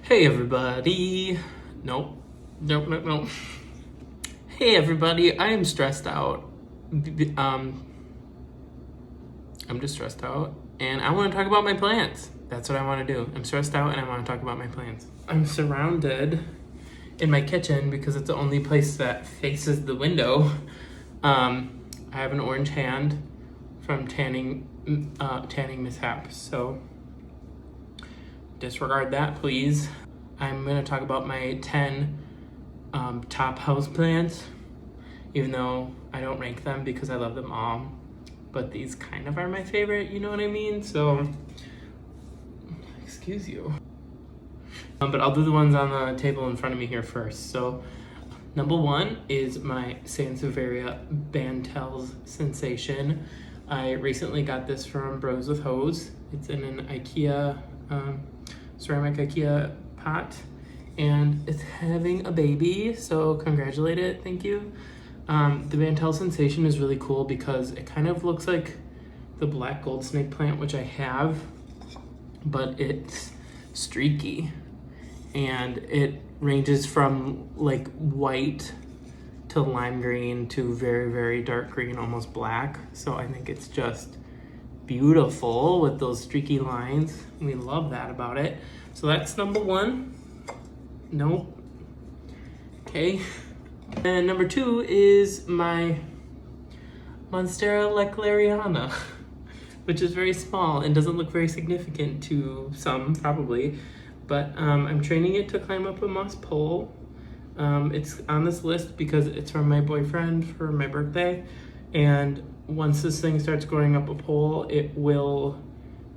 Hey everybody. Nope. Hey everybody, I am stressed out. I'm just stressed out and I want to talk about my plants. That's what I want to do. I'm stressed out and I want to talk about my plants. I'm surrounded in my kitchen because it's the only place that faces the window. I have an orange hand from tanning mishaps, so disregard that, please. I'm going to talk about my 10 top houseplants, even though I don't rank them because I love them all. But these kind of are my favorite, you know what I mean? So, excuse you. But I'll do the ones on the table in front of me here first. So, number one is my Sansiveria bantels sensation. I recently got this from Bros with Hose. It's in an IKEA, ceramic IKEA pot, and it's having a baby, so congratulate it, thank you. The bantel sensation is really cool because it kind of looks like the black gold snake plant, which I have, but it's streaky, and it ranges from like white to lime green to very, very dark green, almost black. So I think it's just beautiful with those streaky lines. We love that about it. So that's number one. Nope. Okay. And number two is my Monstera Lechleriana, which is very small and doesn't look very significant to some, probably. But I'm training it to climb up a moss pole. It's on this list because it's from my boyfriend for my birthday. And once this thing starts growing up a pole, it will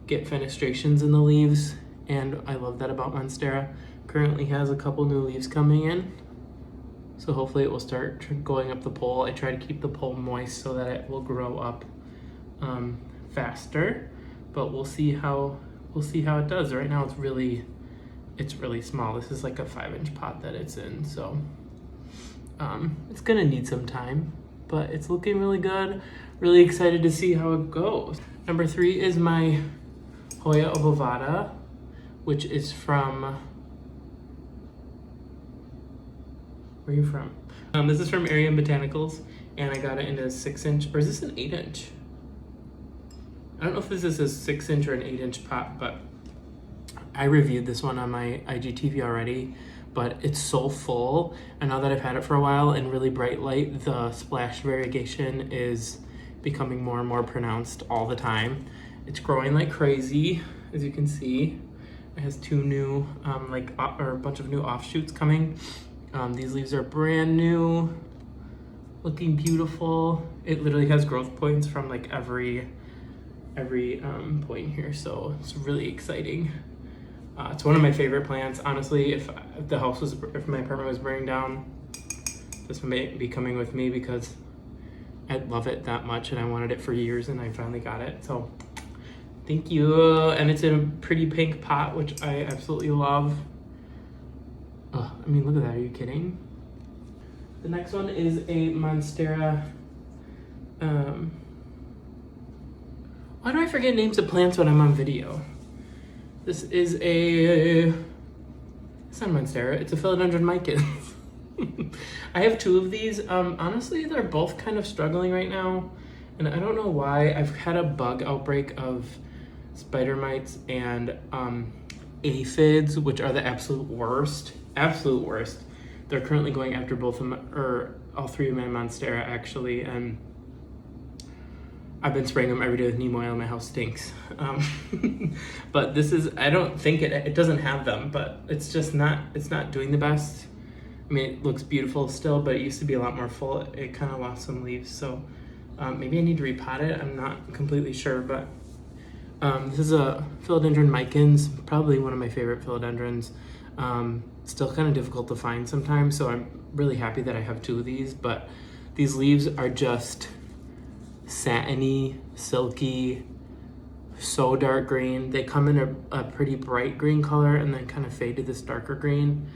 get fenestrations in the leaves. And I love that about Monstera. Currently has a couple new leaves coming in. So hopefully it will start going up the pole. I try to keep the pole moist so that it will grow up faster. But we'll see how it does. Right now it's really small. This is like a 5-inch pot that it's in. So it's gonna need some time, but it's looking really good. Really excited to see how it goes. Number three is my Hoya obovata, which is from, where are you from? This is from Arian Botanicals, and I got it in a 6-inch, or is this an 8-inch? I don't know if this is a 6-inch or an 8-inch pot, but I reviewed this one on my IGTV already, but it's so full. And now that I've had it for a while in really bright light, the splash variegation is becoming more and more pronounced all the time. It's growing like crazy, as you can see. It has two new, or a bunch of new offshoots coming. These leaves are brand new, looking beautiful. It literally has growth points from like every point here, so it's really exciting. It's one of my favorite plants. Honestly, if my apartment was burning down, this may be coming with me because I love it that much and I wanted it for years and I finally got it. So thank you. And it's in a pretty pink pot, which I absolutely love. Oh, I mean, look at that. Are you kidding? The next one is a Monstera. Why do I forget names of plants when I'm on video? This is it's not a Monstera, it's a Philodendron micans. I have two of these. Honestly, they're both kind of struggling right now, and I don't know why. I've had a bug outbreak of spider mites and aphids, which are the absolute worst. They're currently going after both of them, or all three of my Monstera actually, and I've been spraying them every day with neem oil. My house stinks. But this is, I don't think it doesn't have them, but it's just not, it's not doing the best. I mean, it looks beautiful still, but it used to be a lot more full. It kind of lost some leaves, so maybe I need to repot it. I'm not completely sure, but this is a Philodendron micans, probably one of my favorite philodendrons. Still kind of difficult to find sometimes, so I'm really happy that I have two of these, but these leaves are just satiny, silky, so dark green. They come in a pretty bright green color and then kind of fade to this darker green.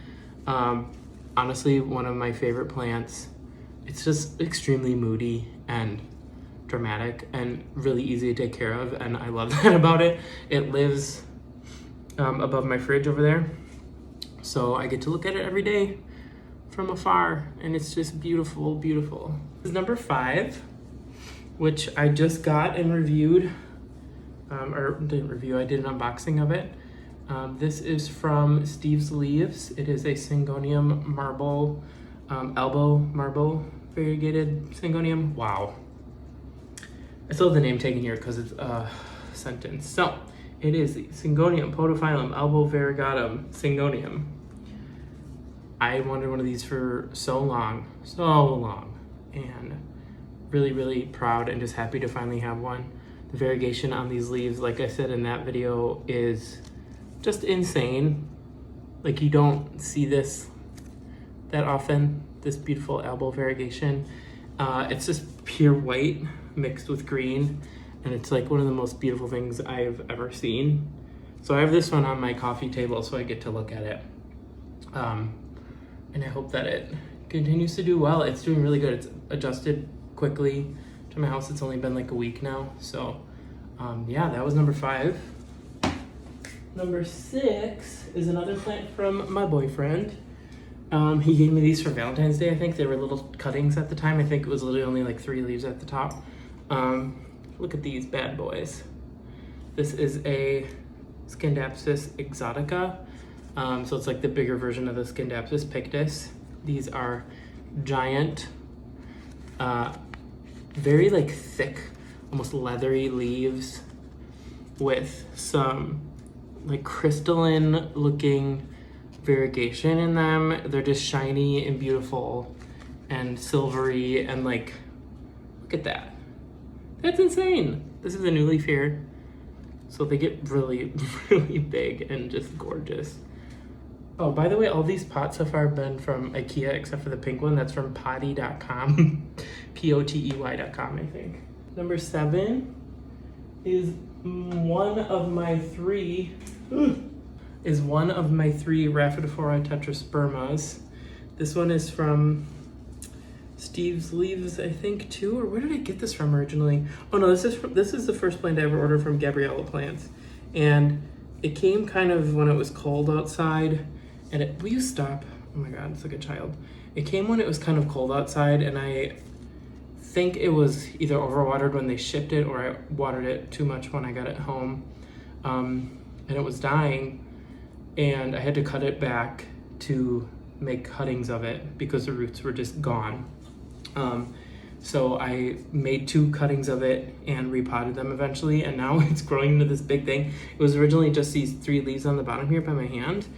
Honestly, one of my favorite plants. It's just extremely moody and dramatic and really easy to take care of, and I love that about it. It lives above my fridge over there, So I get to look at it every day from afar, and it's just beautiful, beautiful. This is number 5, which I just got and reviewed, or didn't review, I did an unboxing of it. This is from Steve's Leaves. It is a Syngonium marble, elbow marble variegated Syngonium. Wow. I still have the name taken here because it's a sentence. So it is the Syngonium podophyllum albo-variegatum Syngonium. I wanted one of these for so long, and really, really proud and just happy to finally have one. The variegation on these leaves, like I said in that video, is just insane. Like, you don't see this that often, this beautiful elbow variegation. It's just pure white mixed with green, and it's like one of the most beautiful things I've ever seen. So I have this one on my coffee table so I get to look at it. And I hope that it continues to do well. It's doing really good. It's adjusted quickly to my house. It's only been like a week now. So yeah, that was number 5. Number 6 is another plant from my boyfriend. He gave me these for Valentine's Day, I think. They were little cuttings at the time. I think it was literally only like 3 leaves at the top. Look at these bad boys. This is a Skindapsis Exotica. So it's like the bigger version of the Scindapsus pictus. These are giant, very like thick, almost leathery leaves with some like crystalline looking variegation in them. They're just shiny and beautiful and silvery, and like, look at that. That's insane. This is a new leaf here. So they get really, really big and just gorgeous. Oh, by the way, all these pots so far have been from IKEA except for the pink one. That's from potty.com, Potey.com, I think. Number 7 is one of my 3 Rhaphidophora Tetraspermas. This one is from Steve's Leaves, I think, too. Or where did I get this from originally? Oh no, this is the first plant I ever ordered from Gabriella Plants, and it came kind of when it was cold outside. And will you stop? Oh my God, it's like a child. It came when it was kind of cold outside, and I think it was either overwatered when they shipped it, or I watered it too much when I got it home. And it was dying, and I had to cut it back to make cuttings of it because the roots were just gone. So I made 2 cuttings of it and repotted them eventually, and now it's growing into this big thing. It was originally just these 3 leaves on the bottom here by my hand.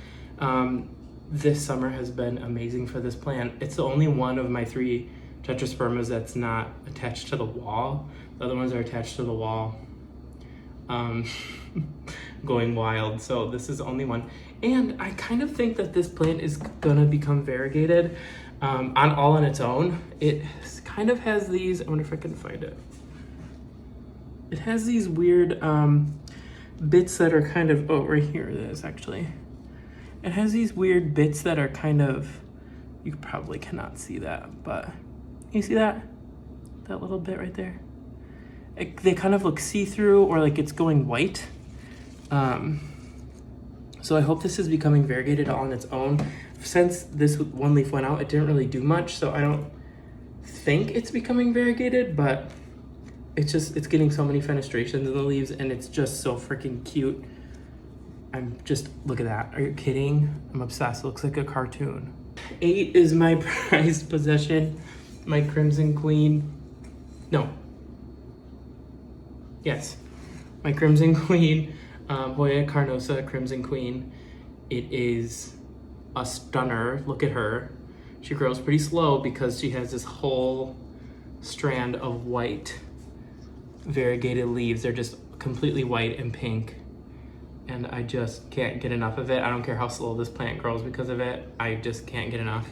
This summer has been amazing for this plant. It's the only one of my 3 tetraspermas that's not attached to the wall. The other ones are attached to the wall, going wild. So this is the only one. And I kind of think that this plant is gonna become variegated all on its own. It kind of has these, I wonder if I can find it. It has these weird bits that are kind of, oh, right here it is actually. It has these weird bits that are kind of, you probably cannot see that, but you see that? That little bit right there? They kind of look see-through, or like it's going white. So I hope this is becoming variegated all on its own. Since this one leaf went out, it didn't really do much, so I don't think it's becoming variegated, but it's getting so many fenestrations in the leaves, and it's just so freaking cute. Look at that. Are you kidding? I'm obsessed. It looks like a cartoon. 8 is my prized possession, my Crimson Queen. No. Yes. My Crimson Queen, Hoya Carnosa Crimson Queen. It is a stunner. Look at her. She grows pretty slow because she has this whole strand of white variegated leaves. They're just completely white and pink, and I just can't get enough of it. I don't care how slow this plant grows because of it. I just can't get enough.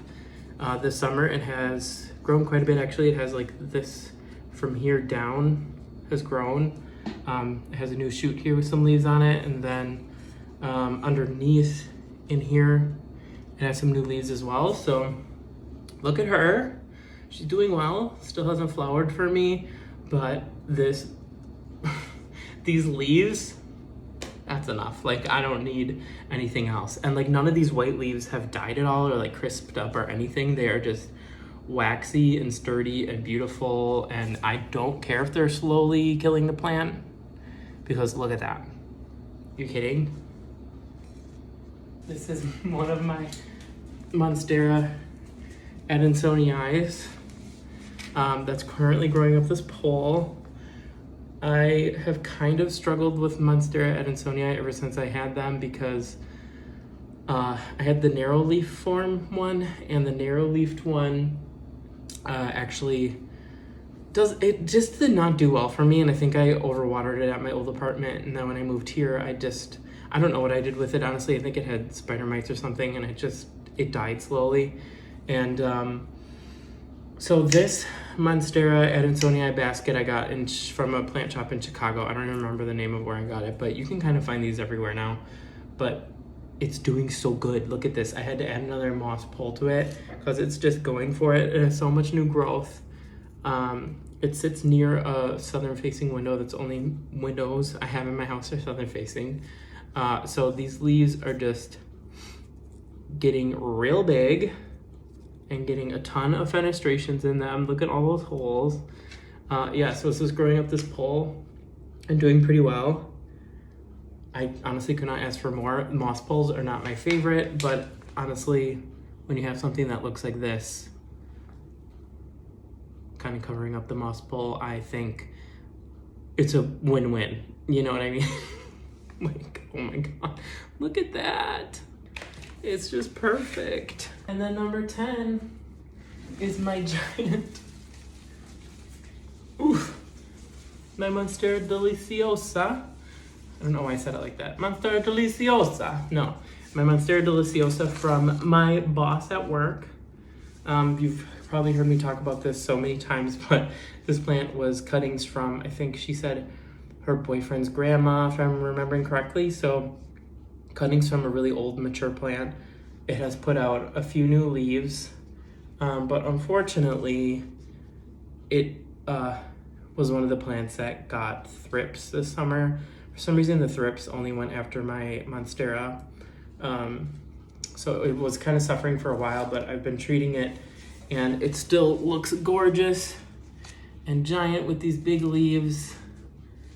This summer it has grown quite a bit actually. It has like this from here down has grown. It has a new shoot here with some leaves on it, and then underneath in here it has some new leaves as well. So look at her. She's doing well. Still hasn't flowered for me, but these leaves, that's enough. Like, I don't need anything else. And like, none of these white leaves have died at all or like crisped up or anything. They are just waxy and sturdy and beautiful, and I don't care if they're slowly killing the plant, because look at that. You kidding? This is one of my Monstera adansonii that's currently growing up this pole. I have kind of struggled with Monstera adansonii ever since I had them, because I had the narrow leaf form one, and the narrow leafed one actually just did not do well for me, and I think I overwatered it at my old apartment, and then when I moved here, I don't know what I did with it, honestly. I think it had spider mites or something, and it died slowly. And so this Monstera adansonii basket I got from a plant shop in Chicago. I don't even remember the name of where I got it, but you can kind of find these everywhere now. But it's doing so good. Look at this. I had to add another moss pole to it because it's just going for it. It has so much new growth. It sits near a southern facing window. That's only windows I have in my house are southern facing. So these leaves are just getting real big and getting a ton of fenestrations in them. Look at all those holes. Yeah, so this is growing up this pole and doing pretty well. I honestly could not ask for more. Moss poles are not my favorite, but honestly, when you have something that looks like this, kind of covering up the moss pole, I think it's a win-win. You know what I mean? Like, oh my God, look at that. It's just perfect. And then number 10 is my giant, my Monstera Deliciosa. I don't know why I said it like that. Monstera Deliciosa. No, my Monstera Deliciosa from my boss at work. You've probably heard me talk about this so many times, but this plant was cuttings from, I think she said, her boyfriend's grandma, if I'm remembering correctly. So cuttings from a really old mature plant. It has put out a few new leaves, but unfortunately, it was one of the plants that got thrips this summer. For some reason, the thrips only went after my Monstera. So it was kind of suffering for a while, but I've been treating it, and it still looks gorgeous and giant with these big leaves.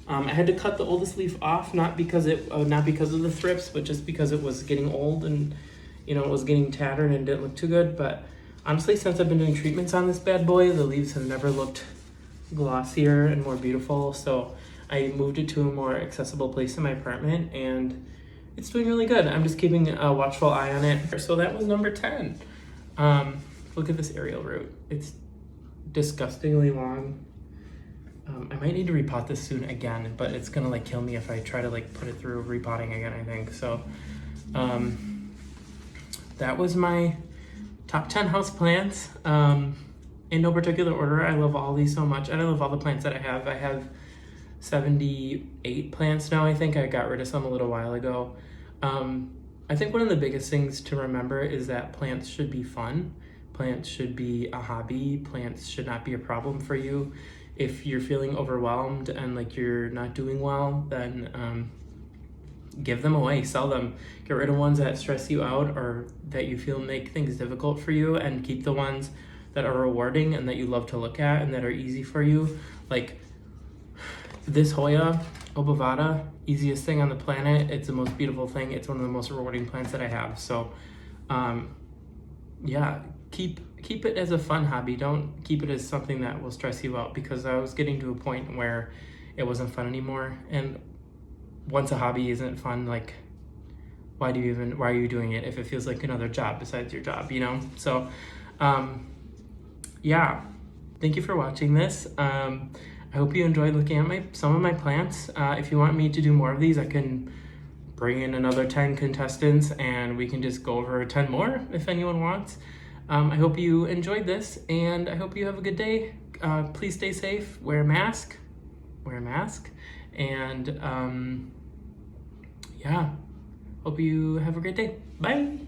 I had to cut the oldest leaf off, not because of the thrips, but just because it was getting old and, you know, it was getting tattered and didn't look too good. But honestly, since I've been doing treatments on this bad boy, the leaves have never looked glossier and more beautiful. So I moved it to a more accessible place in my apartment, and it's doing really good. I'm just keeping a watchful eye on it. So that was number 10. Look at this aerial root. It's disgustingly long. I might need to repot this soon again, but it's gonna like kill me if I try to like put it through repotting again, I think. So that was my top 10 house plants. In no particular order. I love all these so much, and I love all the plants that I have. I have 78 plants now, I think. I got rid of some a little while ago. I think one of the biggest things to remember is that plants should be fun. Plants should be a hobby. Plants should not be a problem for you. If you're feeling overwhelmed and like you're not doing well, then give them away, sell them. Get rid of ones that stress you out or that you feel make things difficult for you, and keep the ones that are rewarding and that you love to look at and that are easy for you. Like this Hoya, obovata, easiest thing on the planet. It's the most beautiful thing. It's one of the most rewarding plants that I have. So yeah, keep it as a fun hobby. Don't keep it as something that will stress you out, because I was getting to a point where it wasn't fun anymore. And once a hobby isn't fun, like why are you doing it if it feels like another job besides your job, you know? So yeah, thank you for watching this. I hope you enjoyed looking at some of my plants. If you want me to do more of these, I can bring in another 10 contestants and we can just go over 10 more if anyone wants. I hope you enjoyed this, and I hope you have a good day. Please stay safe, wear a mask, and yeah, hope you have a great day. Bye.